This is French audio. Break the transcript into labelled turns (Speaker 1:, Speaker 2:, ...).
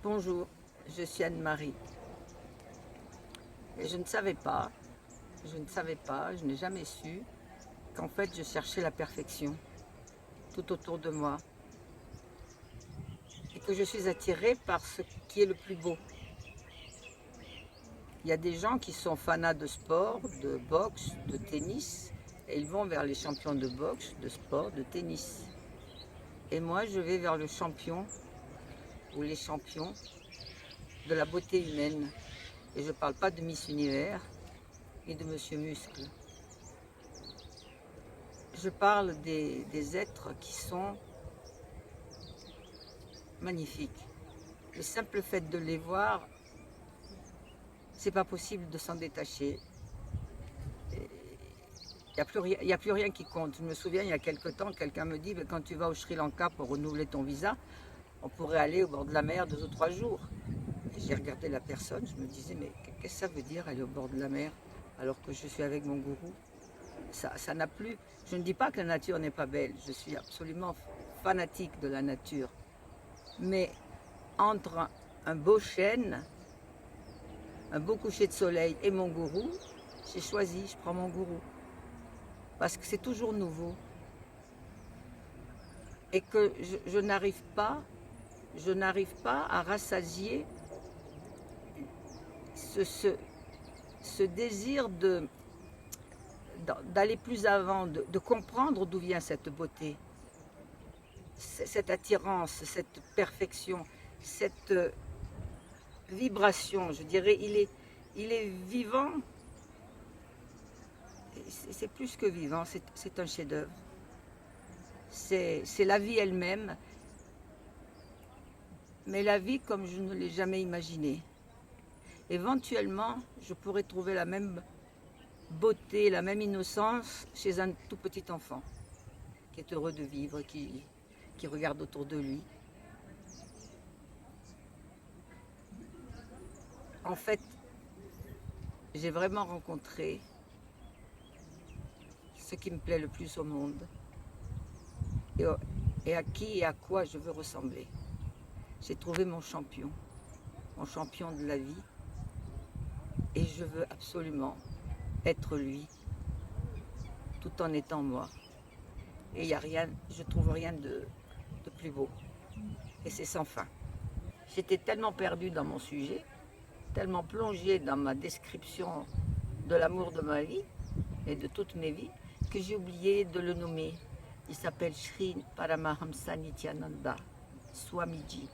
Speaker 1: Bonjour, je suis Anne-Marie. Et je ne savais pas, je n'ai jamais su qu'en fait je cherchais la perfection tout autour de moi et que je suis attirée par ce qui est le plus beau. Il y a des gens qui sont fanas de sport, de boxe, de tennis, et ils vont vers les champions de boxe, de sport, de tennis. Et moi, je vais vers le champion ou les champions de la beauté humaine. Et je ne parle pas de Miss Univers ni de Monsieur Muscle. Je parle des êtres qui sont magnifiques. Le simple fait de les voir, c'est pas possible de s'en détacher. Il n'y a plus rien qui compte. Je me souviens, il y a quelque temps, quelqu'un me dit, quand tu vas au Sri Lanka pour renouveler ton visa, on pourrait aller au bord de la mer 2 ou 3 jours. J'ai regardé la personne, je me disais, mais qu'est-ce que ça veut dire aller au bord de la mer alors que je suis avec mon gourou? Ça n'a plus. Je ne dis pas que la nature n'est pas belle, je suis absolument fanatique de la nature. Mais entre un beau chêne, un beau coucher de soleil et mon gourou, j'ai choisi, je prends mon gourou. Parce que c'est toujours nouveau. Et que je n'arrive pas à rassasier ce désir d'aller plus avant, de comprendre d'où vient cette beauté, cette attirance, cette perfection, cette vibration, je dirais, il est vivant, c'est plus que vivant, c'est un chef-d'œuvre. C'est la vie elle-même, mais la vie comme je ne l'ai jamais imaginée. Éventuellement, je pourrais trouver la même beauté, la même innocence chez un tout petit enfant qui est heureux de vivre, qui regarde autour de lui. En fait, j'ai vraiment rencontré ce qui me plaît le plus au monde et à qui et à quoi je veux ressembler. J'ai trouvé mon champion de la vie, et je veux absolument être lui, tout en étant moi. Et il y a rien, je trouve rien de plus beau. Et c'est sans fin. J'étais tellement perdue dans mon sujet, tellement plongée dans ma description de l'amour de ma vie et de toutes mes vies, que j'ai oublié de le nommer. Il s'appelle Sri Paramahamsa Nityananda Swamiji.